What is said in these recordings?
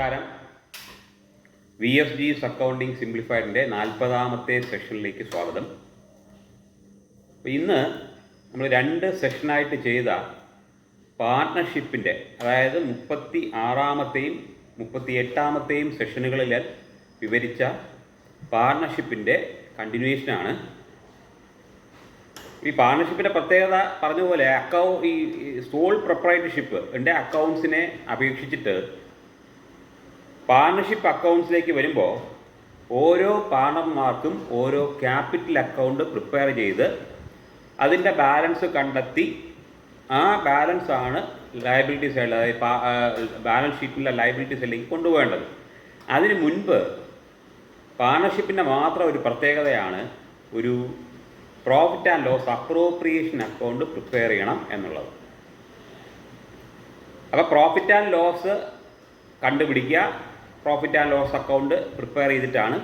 നമസ്കാരം. VFG's accounting സിംപ്ലിഫൈഡിൻ്റെ 40ാമത്തെ സെഷനിലേക്ക് സ്വാഗതം. ഇന്ന് നമ്മൾ 2 സെഷനായിട്ട് ചെയ്ത പാർട്ട്ണർഷിപ്പിൻ്റെ, അതായത് 36ാമത്തെയും 38ാമത്തെയും സെഷനുകളിൽ വിവരിച്ച പാർട്ട്ണർഷിപ്പിൻ്റെ കണ്ടിന്യൂവേഷനാണ്. ഈ പാർട്ട്ണർഷിപ്പിൻ്റെ പ്രത്യേകത പറഞ്ഞതുപോലെ ഈ സോൾ പ്രൊപ്രൈറ്റർഷിപ്പ് എൻ്റെ അക്കൗണ്ട്സിനെ അപേക്ഷിച്ചിട്ട് പാർട്ണർഷിപ്പ് അക്കൗണ്ട്സിലേക്ക് വരുമ്പോൾ ഓരോ പാർട്ണർമാർക്കും ഓരോ ക്യാപിറ്റൽ അക്കൗണ്ട് പ്രിപ്പയർ ചെയ്ത് അതിൻ്റെ ബാലൻസ് കണ്ടെത്തി ആ ബാലൻസാണ് ലയബിലിറ്റി സൈഡിൽ, അതായത് ബാലൻസ് ഷീറ്റിലെ ലയബിലിറ്റി സൈഡിലേക്ക് കൊണ്ടുപോകേണ്ടത്. അതിന് മുൻപ് പാർട്ണർഷിപ്പിൻ്റെ മാത്രം ഒരു പ്രത്യേകതയാണ് ഒരു profit and loss appropriation account prepare ചെയ്യണം എന്നുള്ളത്. അപ്പോൾ പ്രോഫിറ്റ് ആൻഡ് ലോസ് കണ്ടുപിടിക്കുക, profit and loss account prepare ചെയ്തിട്ടാണ്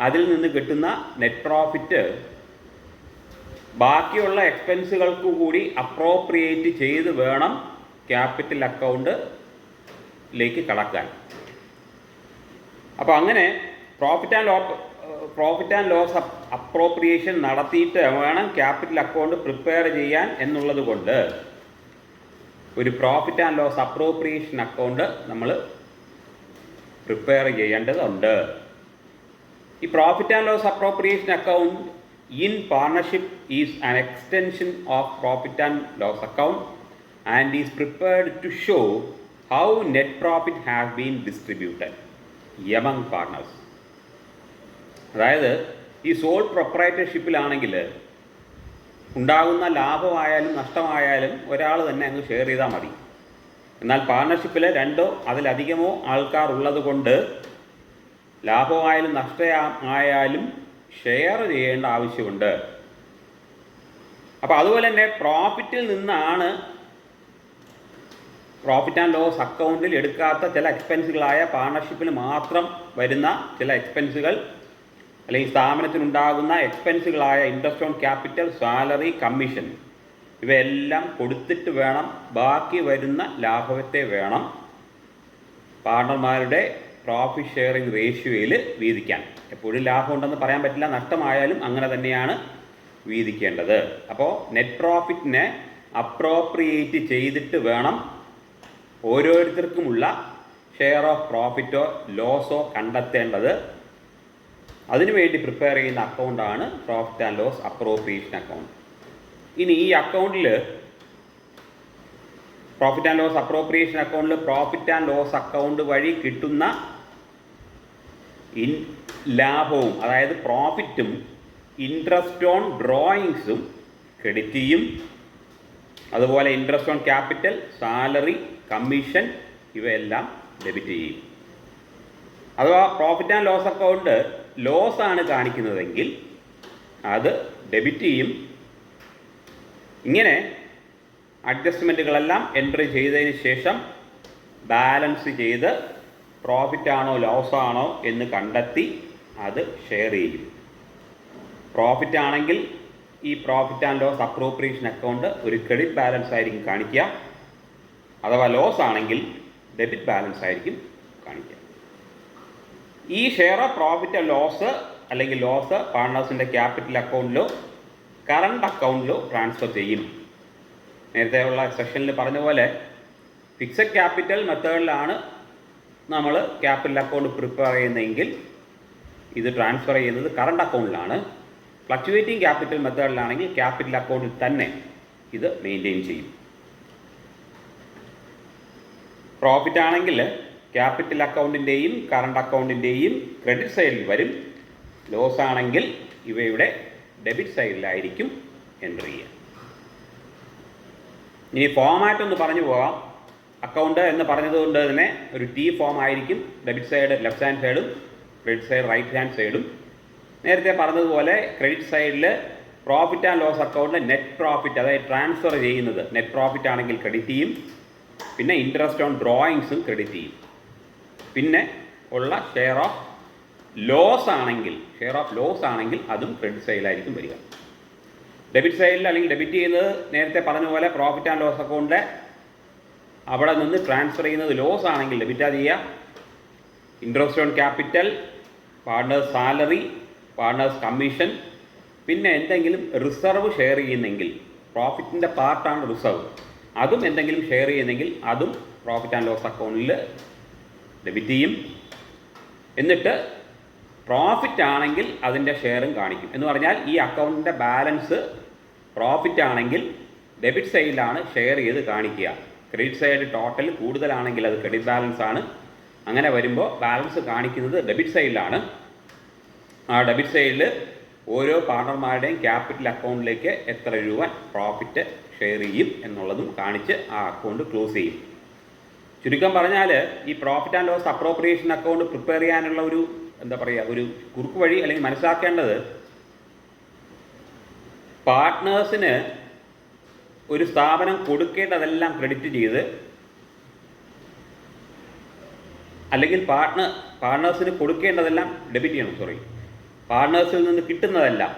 അതിൽ നിന്ന് കിട്ടുന്ന നെറ്റ് പ്രോഫിറ്റ് ബാക്കിയുള്ള എക്സ്പെൻസുകൾക്ക് കൂടി അപ്രോപ്രിയേറ്റ് ചെയ്ത് വേണം ക്യാപിറ്റൽ അക്കൗണ്ടിലേക്ക് കടക്കാൻ. അപ്പോൾ അങ്ങനെ പ്രോഫിറ്റ് ആൻഡ് ലോസ് അപ്രോപ്രിയേഷൻ നടത്തിയിട്ട് വേണം ക്യാപിറ്റൽ അക്കൗണ്ട് പ്രിപ്പയർ ചെയ്യാൻ എന്നുള്ളത് കൊണ്ട് ഒരു profit and loss appropriation account നമ്മൾ പ്രിപ്പയർ ചെയ്യേണ്ടതുണ്ട്. ഈ profit and loss appropriation account in partnership is an extension of profit and loss account and is prepared to show how net profit has been distributed among partners. അതായത് ഈ soul പ്രൊപ്രൈറ്റർഷിപ്പിലാണെങ്കിൽ ഉണ്ടാകുന്ന ലാഭമായാലും നഷ്ടമായാലും ഒരാൾ തന്നെ അങ്ങ് share ചെയ്താൽ മതി. എന്നാൽ പാർട്ണർഷിപ്പിൽ 2 അതിലധികമോ ആൾക്കാർ ഉള്ളത് കൊണ്ട് ലാഭമായാലും നഷ്ടമായാലും ഷെയർ ചെയ്യേണ്ട ആവശ്യമുണ്ട്. അപ്പോൾ അതുപോലെ തന്നെ പ്രോഫിറ്റിൽ നിന്നാണ് പ്രോഫിറ്റ് ആൻഡ് ലോസ് അക്കൗണ്ടിൽ എടുക്കാത്ത ചില എക്സ്പെൻസുകളായ പാർട്ണർഷിപ്പിൽ മാത്രം വരുന്ന ചില എക്സ്പെൻസുകൾ അല്ലെങ്കിൽ സ്ഥാപനത്തിനുണ്ടാകുന്ന എക്സ്പെൻസുകളായ interest on capital, salary, commission ഇവയെല്ലാം കൊടുത്തിട്ട് വേണം ബാക്കി വരുന്ന ലാഭത്തെ വേണം പാർട്ണർമാരുടെ പ്രോഫിറ്റ് ഷെയറിംഗ് റേഷ്യോയിൽ വീതിക്കാൻ. എപ്പോഴും ലാഭമുണ്ടെന്ന് പറയാൻ പറ്റില്ല, നഷ്ടമായാലും അങ്ങനെ തന്നെയാണ് വീതിക്കേണ്ടത്. അപ്പോൾ നെറ്റ് പ്രോഫിറ്റിനെ അപ്രോപ്രിയേറ്റ് ചെയ്തിട്ട് വേണം ഓരോരുത്തർക്കുമുള്ള ഷെയർ ഓഫ് പ്രോഫിറ്റോ ലോസോ കണ്ടെത്തേണ്ടത്. അതിനുവേണ്ടി പ്രിപ്പയർ ചെയ്യുന്ന അക്കൗണ്ടാണ് profit and loss appropriation account. ഇനി ഈ അക്കൗണ്ടിൽ പ്രോഫിറ്റ് ആൻഡ് ലോസ് അപ്രോപ്രിയേഷൻ അക്കൗണ്ടിൽ പ്രോഫിറ്റ് ആൻഡ് ലോസ് അക്കൗണ്ട് വഴി കിട്ടുന്ന ലാഭവും, അതായത് പ്രോഫിറ്റും ഇൻട്രസ്റ്റ് ഓൺ ഡ്രോയിങ്സും ക്രെഡിറ്റ് ചെയ്യും. അതുപോലെ interest on capital, salary, commission ഇവയെല്ലാം ഡെബിറ്റ് ചെയ്യും. അഥവാ profit and loss account loss ആണ് കാണിക്കുന്നതെങ്കിൽ അത് ഡെബിറ്റ് ചെയ്യും. ഇങ്ങനെ അഡ്ജസ്റ്റ്മെൻറ്റുകളെല്ലാം എൻട്രി ചെയ്തതിന് ശേഷം ബാലൻസ് ചെയ്ത് പ്രോഫിറ്റ് ആണോ ലോസ് ആണോ എന്ന് കണ്ടെത്തി അത് ഷെയർ ചെയ്യും. പ്രോഫിറ്റ് ആണെങ്കിൽ ഈ profit and loss appropriation account ഒരു ക്രെഡിറ്റ് ബാലൻസ് ആയിരിക്കും കാണിക്കുക. അഥവാ ലോസ് ആണെങ്കിൽ ഡെബിറ്റ് ബാലൻസ് ആയിരിക്കും കാണിക്കുക. ഈ share of profit and loss അല്ലെങ്കിൽ ലോസ് പാർട്ണേഴ്സിൻ്റെ ക്യാപിറ്റൽ അക്കൗണ്ടിലോ കറണ്ട് അക്കൗണ്ടിലോ ട്രാൻസ്ഫർ ചെയ്യും. നേരത്തെ ഉള്ള സെഷനിൽ പറഞ്ഞ പോലെ ഫിക്സഡ് ക്യാപിറ്റൽ മെത്തേഡിലാണ് നമ്മൾ ക്യാപിറ്റൽ അക്കൗണ്ട് പ്രിപ്പയർ ചെയ്യുന്നതെങ്കിൽ ഇത് ട്രാൻസ്ഫർ ചെയ്യുന്നത് കറണ്ട് അക്കൗണ്ടിലാണ്. ഫ്ലക്ച്വേറ്റിംഗ് ക്യാപിറ്റൽ മെത്തേഡിലാണെങ്കിൽ ക്യാപിറ്റൽ അക്കൗണ്ടിൽ തന്നെ ഇത് മെയിൻറ്റെയിൻ ചെയ്യും. പ്രോഫിറ്റ് ആണെങ്കിൽ ക്യാപിറ്റൽ അക്കൗണ്ടിൻ്റെയും കറണ്ട് അക്കൗണ്ടിൻ്റെയും ക്രെഡിറ്റ് സൈഡിൽ വരും. ലോസ് ആണെങ്കിൽ ഇവയുടെ ഡെബിറ്റ് സൈഡിലായിരിക്കും എൻട്രി ചെയ്യുക. ഇനി ഫോമാറ്റ് ഒന്ന് പറഞ്ഞു പോകാം. അക്കൗണ്ട് എന്ന് പറഞ്ഞതുകൊണ്ട് തന്നെ ഒരു T ഫോം ആയിരിക്കും. ഡെബിറ്റ് സൈഡ് ലെഫ്റ്റ് ഹാൻഡ് സൈഡും ക്രെഡിറ്റ് സൈഡ് റൈറ്റ് ഹാൻഡ് സൈഡും. നേരത്തെ പറഞ്ഞതുപോലെ ക്രെഡിറ്റ് സൈഡിൽ profit and loss account net profit, അതായത് ട്രാൻസ്ഫർ ചെയ്യുന്നത് നെറ്റ് പ്രോഫിറ്റ് ആണെങ്കിൽ ക്രെഡിറ്റ് ചെയ്യും. പിന്നെ ഇൻട്രസ്റ്റ് ഓൺ ഡ്രോയിങ്സും ക്രെഡിറ്റ് ചെയ്യും. പിന്നെ ഉള്ള ഷെയർ ഓഫ് ലോസ് ആണെങ്കിൽ അതും ക്രെഡിറ്റ് സൈഡിലായിരിക്കും വരിക. ഡെബിറ്റ് സൈഡിൽ അല്ലെങ്കിൽ ഡെബിറ്റ് ചെയ്യുന്നത് നേരത്തെ പറഞ്ഞ പോലെ പ്രോഫിറ്റ് ആൻഡ് ലോസ് അക്കൗണ്ടിലെ അവിടെ നിന്ന് ട്രാൻസ്ഫർ ചെയ്യുന്നത് ലോസ് ആണെങ്കിൽ ഡെബിറ്റാ ചെയ്യുക. Interest on capital, partners salary, partners commission, പിന്നെ എന്തെങ്കിലും റിസർവ് ഷെയർ ചെയ്യുന്നെങ്കിൽ, പ്രോഫിറ്റിൻ്റെ പാർട്ടാണ് റിസർവ്, അതും എന്തെങ്കിലും ഷെയർ ചെയ്യുന്നെങ്കിൽ അതും പ്രോഫിറ്റ് ആൻഡ് ലോസ് അക്കൗണ്ടിൽ ഡെബിറ്റ് ചെയ്യും. എന്നിട്ട് പ്രോഫിറ്റ് ആണെങ്കിൽ അതിൻ്റെ ഷെയറും കാണിക്കും. എന്ന് പറഞ്ഞാൽ ഈ അക്കൗണ്ടിൻ്റെ ബാലൻസ് പ്രോഫിറ്റ് ആണെങ്കിൽ ഡെബിറ്റ് സൈഡിലാണ് ഷെയർ ചെയ്ത് കാണിക്കുക. ക്രെഡിറ്റ് സൈഡ് ടോട്ടൽ കൂടുതലാണെങ്കിൽ അത് ക്രെഡിറ്റ് ബാലൻസ് ആണ്. അങ്ങനെ വരുമ്പോൾ ബാലൻസ് കാണിക്കുന്നത് ഡെബിറ്റ് സൈഡിലാണ്. ആ ഡെബിറ്റ് സൈഡിൽ ഓരോ പാർട്ണർമാരുടെയും ക്യാപിറ്റൽ അക്കൗണ്ടിലേക്ക് എത്ര രൂപ പ്രോഫിറ്റ് ഷെയർ ചെയ്യും എന്നുള്ളതും കാണിച്ച് ആ അക്കൗണ്ട് ക്ലോസ് ചെയ്യും. ചുരുക്കം പറഞ്ഞാൽ ഈ profit and loss appropriation account prepare ചെയ്യാനുള്ള ഒരു ഒരു കുറുക്ക് വഴി അല്ലെങ്കിൽ മനസ്സിലാക്കേണ്ടത്, പാർട്ട്നേഴ്സിന് ഒരു സ്ഥാപനം കൊടുക്കേണ്ടതെല്ലാം ക്രെഡിറ്റ് ചെയ്ത്, അല്ലെങ്കിൽ പാർട്ട്നേഴ്സിന് കൊടുക്കേണ്ടതെല്ലാം ഡെബിറ്റ് ചെയ്യണം. പാർട്ട്നേഴ്സിൽ നിന്ന് കിട്ടുന്നതെല്ലാം,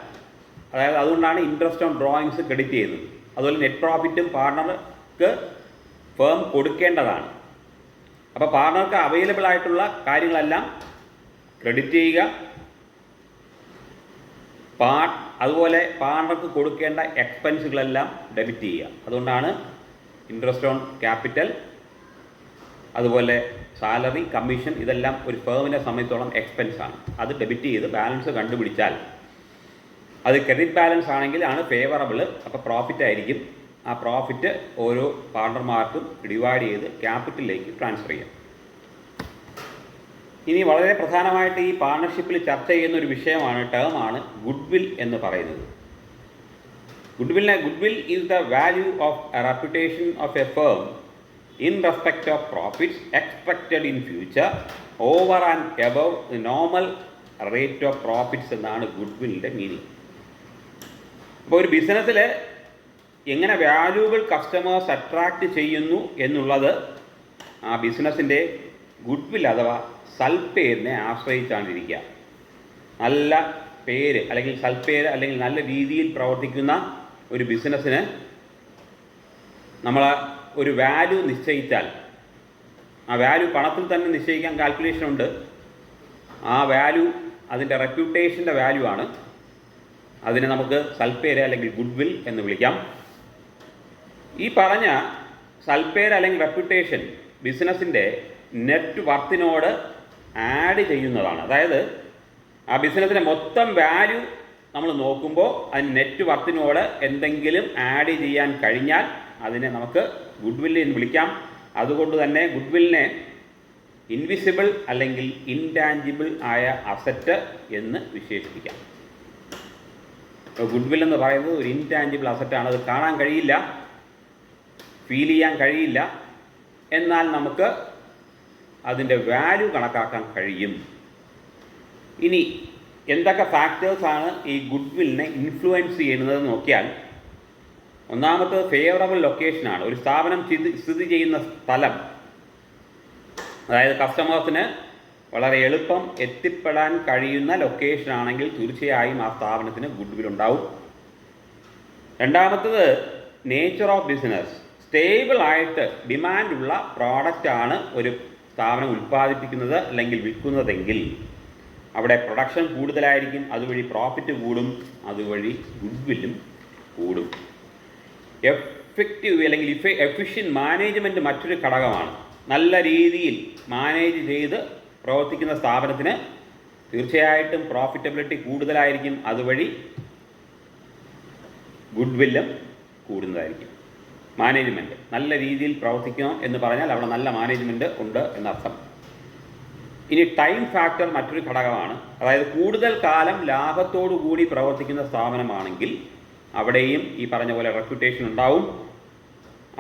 അതായത് അതുകൊണ്ടാണ് ഇൻട്രസ്റ്റ് ഓൺ ഡ്രോയിങ്സ് ക്രെഡിറ്റ് ചെയ്യുന്നത്. അതുപോലെ നെറ്റ് പ്രോഫിറ്റും പാർട്ട്ണർക്ക് ഫേം കൊടുക്കേണ്ടതാണ്. അപ്പോൾ പാർട്ട്ണർക്ക് അവൈലബിൾ ആയിട്ടുള്ള കാര്യങ്ങളെല്ലാം ക്രെഡിറ്റ് ചെയ്യുക. അതുപോലെ പാർട്ട്ണർക്ക് കൊടുക്കേണ്ട എക്സ്പെൻസുകളെല്ലാം ഡെബിറ്റ് ചെയ്യുക. അതുകൊണ്ടാണ് ഇൻട്രസ്റ്റ് ഓൺ ക്യാപിറ്റൽ, അതുപോലെ സാലറി, കമ്മീഷൻ, ഇതെല്ലാം ഒരു ഫേമിനെ സംബന്ധിച്ചോളം എക്സ്പെൻസാണ്. അത് ഡെബിറ്റ് ചെയ്ത് ബാലൻസ് കണ്ടുപിടിച്ചാൽ അത് ക്രെഡിറ്റ് ബാലൻസ് ആണെങ്കിൽ ആണ് ഫേവറബിൾ. അപ്പോൾ പ്രോഫിറ്റ് ആയിരിക്കും. ആ പ്രോഫിറ്റ് ഓരോ പാർട്ണർമാർക്കും ഡിവൈഡ് ചെയ്ത് ക്യാപിറ്റലിലേക്ക് ട്രാൻസ്ഫർ ചെയ്യാം. ഇനി വളരെ പ്രധാനമായിട്ട് ഈ പാർട്ണർഷിപ്പിൽ ചർച്ച ചെയ്യുന്ന ഒരു വിഷയമാണ്, ടേമാണ് ഗുഡ്വിൽ എന്ന് പറയുന്നത്. Goodwill is the value of A reputation of A firm in respect of profits expected in future over and above the normal rate of profits എന്നാണ് ഗുഡ്വില്ലിൻ്റെ മീനിങ്. അപ്പോൾ ഒരു ബിസിനസ്സിൽ എങ്ങനെ വാല്യൂബിൾ കസ്റ്റമേഴ്സ് അട്രാക്റ്റ് ചെയ്യുന്നു എന്നുള്ളത് ആ ബിസിനസ്സിൻ്റെ ഗുഡ്വിൽ അഥവാ സൽപ്പേരിനെ ആശ്രയിച്ചാണ് ഇരിക്കുക. നല്ല പേര് അല്ലെങ്കിൽ സൽപ്പേര് അല്ലെങ്കിൽ നല്ല രീതിയിൽ പ്രവർത്തിക്കുന്ന ഒരു ബിസിനസ്സിന് നമ്മൾ ഒരു വാല്യൂ നിശ്ചയിച്ചാൽ, ആ വാല്യൂ പണത്തിൽ തന്നെ നിശ്ചയിക്കാൻ കാൽക്കുലേഷൻ ഉണ്ട്. ആ വാല്യൂ അതിൻ്റെ റെപ്യൂട്ടേഷൻ്റെ വാല്യൂ ആണ്. അതിനെ നമുക്ക് സൽപ്പേര് അല്ലെങ്കിൽ ഗുഡ്വിൽ എന്ന് വിളിക്കാം. ഈ പറഞ്ഞ സൽപ്പേര് അല്ലെങ്കിൽ റെപ്യൂട്ടേഷൻ ബിസിനസ്സിൻ്റെ നെറ്റ് വർത്തിനോട് ആഡ് ചെയ്യുന്നതാണ്. അതായത് ആ ബിസിനസ്സിൻ്റെ മൊത്തം വാല്യൂ നമ്മൾ നോക്കുമ്പോൾ അതിന് നെറ്റ് വർത്തിനോട് എന്തെങ്കിലും ആഡ് ചെയ്യാൻ കഴിഞ്ഞാൽ അതിനെ നമുക്ക് ഗുഡ്വിൽ എന്ന് വിളിക്കാം. അതുകൊണ്ട് തന്നെ ഗുഡ്വില്ലിനെ ഇൻവിസിബിൾ അല്ലെങ്കിൽ ഇൻടാഞ്ചിബിൾ ആയ അസറ്റ് എന്ന് വിശേഷിപ്പിക്കാം. ഗുഡ്വിൽ എന്ന് പറയുന്നത് ഒരു ഇൻടാഞ്ചിബിൾ അസറ്റാണ്. അത് കാണാൻ കഴിയില്ല, ഫീൽ ചെയ്യാൻ കഴിയില്ല, എന്നാൽ നമുക്ക് അതിൻ്റെ വാല്യൂ കണക്കാക്കാൻ കഴിയും. ഇനി എന്തൊക്കെ ഫാക്ടേഴ്സാണ് ഈ ഗുഡ്വില്ലിനെ ഇൻഫ്ലുവൻസ് ചെയ്യുന്നതെന്ന് നോക്കിയാൽ, ഒന്നാമത്തത് ഫേവറബിൾ ലൊക്കേഷനാണ്. ഒരു സ്ഥാപനം സ്ഥിതി ചെയ്യുന്ന സ്ഥലം, അതായത് കസ്റ്റമേഴ്സിന് വളരെ എളുപ്പം എത്തിപ്പെടാൻ കഴിയുന്ന ലൊക്കേഷനാണെങ്കിൽ തീർച്ചയായും ആ സ്ഥാപനത്തിന് ഗുഡ്വിൽ ഉണ്ടാവും. രണ്ടാമത്തത് നേച്ചർ ഓഫ് ബിസിനസ്. സ്റ്റേബിൾ ആയിട്ട് ഡിമാൻഡുള്ള പ്രോഡക്റ്റാണ് ഒരു സ്ഥാപനം ഉൽപ്പാദിപ്പിക്കുന്നത് അല്ലെങ്കിൽ വിൽക്കുന്നതെങ്കിൽ അവിടെ പ്രൊഡക്ഷൻ കൂടുതലായിരിക്കും, അതുവഴി പ്രോഫിറ്റ് കൂടും, അതുവഴി ഗുഡ്വില്ലും കൂടും. എഫക്റ്റീവ് അല്ലെങ്കിൽ എഫിഷ്യൻറ്റ് മാനേജ്മെൻറ്റ് മറ്റൊരു ഘടകമാണ്. നല്ല രീതിയിൽ മാനേജ് ചെയ്ത് പ്രവർത്തിക്കുന്ന സ്ഥാപനത്തിന് തീർച്ചയായിട്ടും പ്രോഫിറ്റബിലിറ്റി കൂടുതലായിരിക്കും, അതുവഴി ഗുഡ്വില്ലും കൂടുന്നതായിരിക്കും. മാനേജ്മെൻറ്റ് നല്ല രീതിയിൽ പ്രവർത്തിക്കണം എന്ന് പറഞ്ഞാൽ അവിടെ നല്ല മാനേജ്മെൻറ്റ് ഉണ്ട് എന്നർത്ഥം. ഇനി ടൈം ഫാക്ടർ മറ്റൊരു ഘടകമാണ്. അതായത് കൂടുതൽ കാലം ലാഭത്തോടു കൂടി പ്രവർത്തിക്കുന്ന സ്ഥാപനമാണെങ്കിൽ അവിടെയും ഈ പറഞ്ഞ പോലെ റെപ്യൂട്ടേഷൻ ഉണ്ടാവും.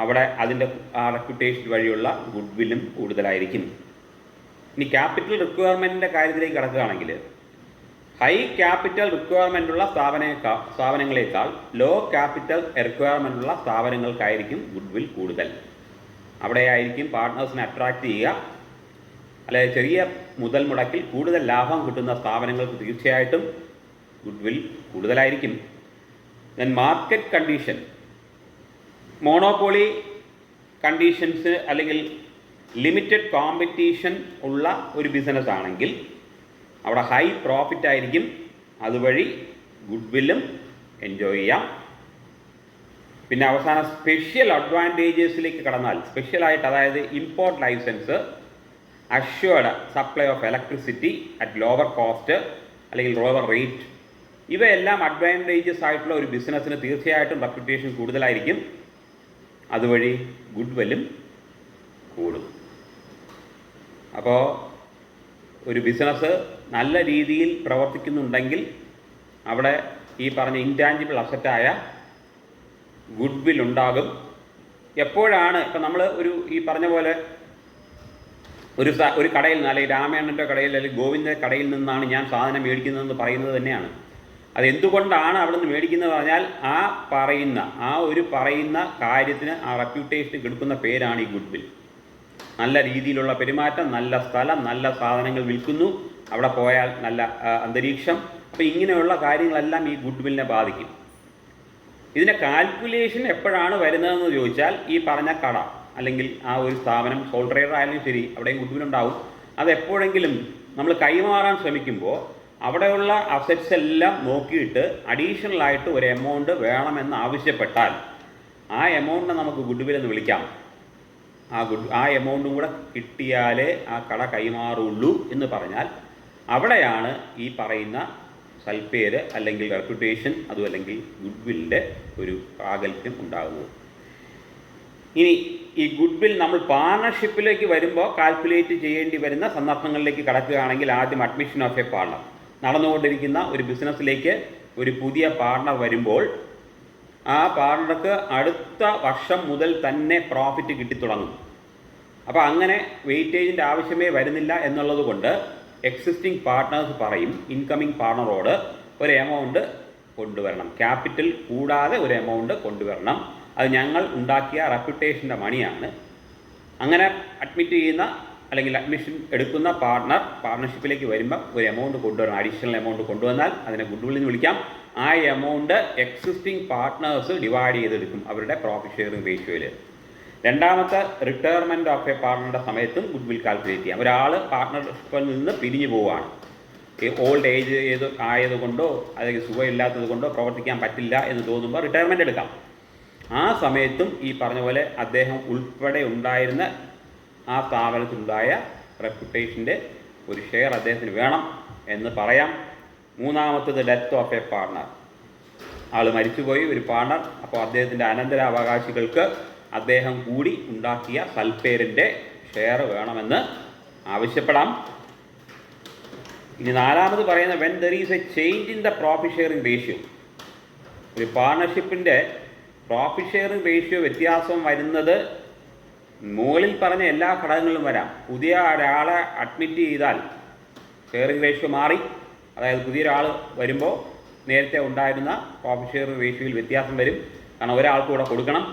അവിടെ അതിൻ്റെ ആ റെപ്യൂട്ടേഷൻ വഴിയുള്ള ഗുഡ്വില്ലും കൂടുതലായിരിക്കും. ഇനി ക്യാപിറ്റൽ റിക്വയർമെൻറ്റിൻ്റെ കാര്യത്തിലേക്ക് കിടക്കുകയാണെങ്കിൽ, ഹൈ ക്യാപിറ്റൽ റിക്വയർമെൻറ്റുള്ള സ്ഥാപനങ്ങളെക്കാൾ ലോ ക്യാപിറ്റൽ റിക്വയർമെൻറ്റുള്ള സ്ഥാപനങ്ങൾക്കായിരിക്കും ഗുഡ്വിൽ കൂടുതൽ. അവിടെയായിരിക്കും പാർട്ട്നേഴ്സിനെ അട്രാക്റ്റ് ചെയ്യുക. അല്ലാതെ ചെറിയ മുതൽ മുടക്കിൽ കൂടുതൽ ലാഭം കിട്ടുന്ന സ്ഥാപനങ്ങൾക്ക് തീർച്ചയായിട്ടും ഗുഡ്വിൽ കൂടുതലായിരിക്കും. Then market condition. Monopoly conditions അല്ലെങ്കിൽ ലിമിറ്റഡ് കോമ്പറ്റീഷൻ ഉള്ള ഒരു ബിസിനസ് ആണെങ്കിൽ അവിടെ ഹൈ പ്രോഫിറ്റ് ആയിരിക്കും, അതുവഴി ഗുഡ് വില്ലും എൻജോയ് ചെയ്യാം. പിന്നെ അവസാനം സ്പെഷ്യൽ അഡ്വാൻറ്റേജസിലേക്ക് കടന്നാൽ, സ്പെഷ്യലായിട്ട് അതായത് import licence, assured supply of electricity at lower cost അല്ലെങ്കിൽ ലോവർ റേറ്റ്, ഇവയെല്ലാം അഡ്വാൻറ്റേജസ് ആയിട്ടുള്ള ഒരു ബിസിനസ്സിന് തീർച്ചയായിട്ടും റെപ്യൂട്ടേഷൻ കൂടുതലായിരിക്കും, അതുവഴി ഗുഡ് വില്ലും കൂടും. അപ്പോൾ ഒരു ബിസിനസ് നല്ല രീതിയിൽ പ്രവർത്തിക്കുന്നുണ്ടെങ്കിൽ അവിടെ ഈ പറഞ്ഞ ഇൻറ്റാഞ്ചിബിൾ അസറ്റായ ഗുഡ് വിൽ ഉണ്ടാകും. എപ്പോഴാണ് ഇപ്പം നമ്മൾ ഈ പറഞ്ഞ പോലെ ഒരു കടയിൽ നിന്ന്, അല്ലെങ്കിൽ രാമേണ്ണൻ്റെ കടയിൽ അല്ലെങ്കിൽ ഗോവിന്ദൻ്റെ കടയിൽ നിന്നാണ് ഞാൻ സാധനം മേടിക്കുന്നതെന്ന് പറയുന്നത് തന്നെയാണ്. അതെന്തുകൊണ്ടാണ് അവിടെ നിന്ന് മേടിക്കുന്നത് പറഞ്ഞാൽ ആ പറയുന്ന കാര്യത്തിന്, ആ റെപ്യൂട്ടേഷന് കൊടുക്കുന്ന പേരാണ് ഈ ഗുഡ് വിൽ. നല്ല രീതിയിലുള്ള പെരുമാറ്റം, നല്ല സ്ഥലം, നല്ല സാധനങ്ങൾ വിൽക്കുന്നു, അവിടെ പോയാൽ നല്ല അന്തരീക്ഷം. അപ്പോൾ ഇങ്ങനെയുള്ള കാര്യങ്ങളെല്ലാം ഈ ഗുഡ് വില്ലിനെ ബാധിക്കും. ഇതിൻ്റെ കാൽക്കുലേഷൻ എപ്പോഴാണ് വരുന്നതെന്ന് ചോദിച്ചാൽ ഈ പറഞ്ഞ കട അല്ലെങ്കിൽ ആ ഒരു സ്ഥാപനം, സോൾ ട്രേഡർ ആയാലും ശരി, അവിടെയും ഗുഡ് വിൽ ഉണ്ടാവും. അത് എപ്പോഴെങ്കിലും നമ്മൾ കൈമാറാൻ ശ്രമിക്കുമ്പോൾ അവിടെയുള്ള അസറ്റ്സ് എല്ലാം നോക്കിയിട്ട് അഡീഷണലായിട്ട് ഒരു എമൗണ്ട് വേണമെന്ന് ആവശ്യപ്പെട്ടാൽ ആ എമൗണ്ടിനെ നമുക്ക് ഗുഡ് വിൽ എന്ന് വിളിക്കാം. ആ എമൗണ്ടും കൂടെ കിട്ടിയാലേ ആ കട കൈമാറുള്ളൂ എന്ന് പറഞ്ഞാൽ അവിടെയാണ് ഈ പറയുന്ന സൽപ്പേര് അല്ലെങ്കിൽ റെപ്യൂട്ടേഷൻ, അതും അല്ലെങ്കിൽ ഗുഡ് വില്ലിൻ്റെ ഒരു പ്രാഗൽഭ്യം ഉണ്ടാകുന്നത്. ഇനി ഈ ഗുഡ് വിൽ നമ്മൾ പാർട്ണർഷിപ്പിലേക്ക് വരുമ്പോൾ കാൽക്കുലേറ്റ് ചെയ്യേണ്ടി വരുന്ന സന്ദർഭങ്ങളിലേക്ക് കടക്കുകയാണെങ്കിൽ, ആദ്യം അഡ്മിഷൻ ഓഫ് എ പാർട്ണർ. നടന്നുകൊണ്ടിരിക്കുന്ന ഒരു ബിസിനസ്സിലേക്ക് ഒരു പുതിയ പാർട്ണർ വരുമ്പോൾ ആ പാർട്ണർക്ക് അടുത്ത വർഷം മുതൽ തന്നെ പ്രോഫിറ്റ് കിട്ടിത്തുടങ്ങും. അപ്പോൾ അങ്ങനെ വെയിറ്റേജിൻ്റെ ആവശ്യമേ വരുന്നില്ല എന്നുള്ളത് കൊണ്ട് എക്സിസ്റ്റിംഗ് പാർട്ട്നേഴ്സ് പറയും ഇൻകമിങ് പാർട്ണറോട് ഒരു എമൗണ്ട് കൊണ്ടുവരണം, ക്യാപിറ്റൽ കൂടാതെ ഒരു എമൗണ്ട് കൊണ്ടുവരണം, അത് ഞങ്ങൾ ഉണ്ടാക്കിയ റെപ്യൂട്ടേഷൻ്റെ മണിയാണ്. അങ്ങനെ അഡ്മിറ്റ് ചെയ്യുന്ന അല്ലെങ്കിൽ അഡ്മിഷൻ എടുക്കുന്ന പാർട്ണർഷിപ്പിലേക്ക് വരുമ്പോൾ ഒരു എമൗണ്ട് കൊണ്ടുവരണം, അഡീഷണൽ എമൗണ്ട് കൊണ്ടുവന്നാൽ അതിനെ ഗുഡ് വിൽ എന്ന് വിളിക്കാം. ആ എമൗണ്ട് എക്സിസ്റ്റിംഗ് പാർട്ട്നേഴ്സ് ഡിവൈഡ് ചെയ്തെടുക്കും അവരുടെ പ്രോഫിറ്റ് ഷെയറിംഗ് റേഷ്യോയിൽ. രണ്ടാമത്തെ റിട്ടയർമെൻറ്റ് ഓഫ് എ പാർട്ണറുടെ സമയത്തും ഗുഡ് വിൽ കാൽക്കുലേറ്റ് ചെയ്യാം. ഒരാൾ പാർട്ണർഷിപ്പിൽ നിന്ന് പിരിഞ്ഞു പോവുകയാണ്, ഓൾഡ് ഏജ് ആയതുകൊണ്ടോ അല്ലെങ്കിൽ സുഖമില്ലാത്തത് കൊണ്ടോ പ്രവർത്തിക്കാൻ പറ്റില്ല എന്ന് തോന്നുമ്പോൾ റിട്ടയർമെൻറ്റ് എടുക്കാം. ആ സമയത്തും ഈ പറഞ്ഞ പോലെ അദ്ദേഹം ഉൾപ്പെടെ ഉണ്ടായിരുന്ന ആ സ്ഥാപനത്തിലുണ്ടായ റെപ്യൂട്ടേഷൻ്റെ ഒരു ഷെയർ അദ്ദേഹത്തിന് വേണം എന്ന് പറയാം. മൂന്നാമത്തത് ഡെത്ത് ഓഫ് എ പാർട്ണർ. ആൾ മരിച്ചുപോയി, ഒരു പാർട്ണർ. അപ്പോൾ അദ്ദേഹത്തിൻ്റെ അനന്തരാവകാശികൾക്ക് അദ്ദേഹം കൂടി ഉണ്ടാക്കിയ സൽപ്പേരിൻ്റെ ഷെയർ വേണമെന്ന് ആവശ്യപ്പെടാം. ഇനി നാലാമത് പറയുന്ന when there is A change in the profit sharing ratio. ഒരു പാർട്ണർഷിപ്പിൻ്റെ പ്രോഫിറ്റ് ഷെയറിംഗ് റേഷ്യോ വ്യത്യാസം വരുന്നത് മുകളിൽ പറഞ്ഞ എല്ലാ ഘടകങ്ങളിലും വരാം. പുതിയ ഒരാളെ അഡ്മിറ്റ് ചെയ്താൽ ഷെയറിംഗ് റേഷ്യോ മാറി, അതായത് പുതിയൊരാൾ വരുമ്പോൾ നേരത്തെ ഉണ്ടായിരുന്ന പ്രോഫിറ്റ് ഷെയറിംഗ് റേഷ്യോയിൽ വ്യത്യാസം വരും, കാരണം ഒരാൾക്ക് കൂടെ കൊടുക്കണം.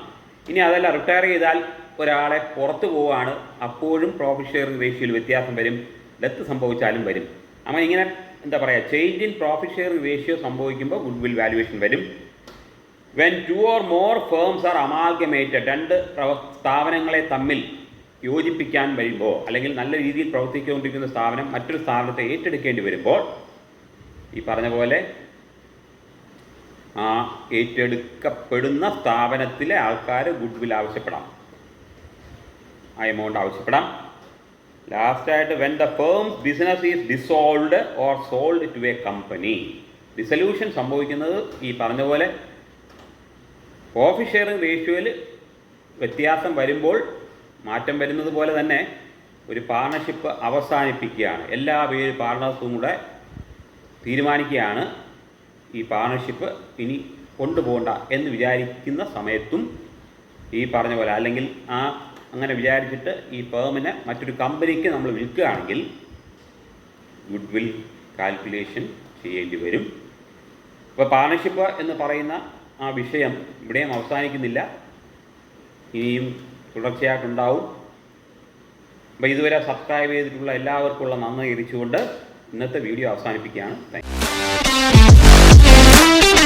ഇനി അതല്ല, റിട്ടയർ ചെയ്താൽ ഒരാളെ പുറത്ത് പോവുകയാണ്, അപ്പോഴും പ്രോഫിറ്റ് ഷെയറിംഗ് റേഷ്യോയിൽ വ്യത്യാസം വരും, ഡെത്ത് സംഭവിച്ചാലും വരും. അങ്ങനെ ഇങ്ങനെ എന്താ പറയുക, change in profit sharing ratio സംഭവിക്കുമ്പോൾ ഗുഡ് വിൽ വാല്യുവേഷൻ വരും. When 2 or more firms are amalgamated, രണ്ട് സ്ഥാപനങ്ങളെ തമ്മിൽ യോജിപ്പിക്കാൻ വരുമ്പോൾ, അല്ലെങ്കിൽ നല്ല രീതിയിൽ പ്രവർത്തിച്ചുകൊണ്ടിരിക്കുന്ന സ്ഥാപനം മറ്റൊരു സ്ഥാപനത്തെ ഏറ്റെടുക്കേണ്ടി വരുമ്പോൾ ഈ പറഞ്ഞ പോലെ ആ ഏറ്റെടുക്കപ്പെടുന്ന സ്ഥാപനത്തിലെ ആൾക്കാർ ഗുഡ് വിൽ ആവശ്യപ്പെടാം, ആ എമൗണ്ട് ആവശ്യപ്പെടാം. ലാസ്റ്റായിട്ട് when the firm's business is dissolved or sold to a company. Dissolution സംഭവിക്കുന്നത് ഈ പറഞ്ഞ പോലെ പ്രോഫിറ്റ് ഷെയറിംഗ് റേഷ്യോയിൽ വ്യത്യാസം വരുമ്പോൾ മാറ്റം വരുന്നത് പോലെ തന്നെ ഒരു പാർട്ണർഷിപ്പ് അവസാനിപ്പിക്കുകയാണ്. എല്ലാ പാർട്ണേഴ്സും കൂടെ തീരുമാനിക്കുകയാണ് ഈ പാർട്ണർഷിപ്പ് ഇനി കൊണ്ടുപോകണ്ട എന്ന് വിചാരിക്കുന്ന സമയത്തും ഈ പറഞ്ഞ പോലെ, അല്ലെങ്കിൽ അങ്ങനെ വിചാരിച്ചിട്ട് ഈ ഫേമിനെ മറ്റൊരു കമ്പനിക്ക് നമ്മൾ വിൽക്കുകയാണെങ്കിൽ ഗുഡ് വിൽ കാൽക്കുലേഷൻ ചെയ്യേണ്ടി വരും. ഇപ്പോൾ പാർട്ണർഷിപ്പ് എന്ന് പറയുന്ന ആ വിഷയം ഇവിടെയും അവസാനിക്കുന്നില്ല, ഇനിയും തുടർച്ചയായിട്ടുണ്ടാവും. അപ്പോൾ ഇതുവരെ സബ്സ്ക്രൈബ് ചെയ്തിട്ടുള്ള എല്ലാവർക്കുമുള്ള നന്ദി അറിയിച്ചുകൊണ്ട് ഇന്നത്തെ വീഡിയോ അവസാനിപ്പിക്കുകയാണ്. Thank you.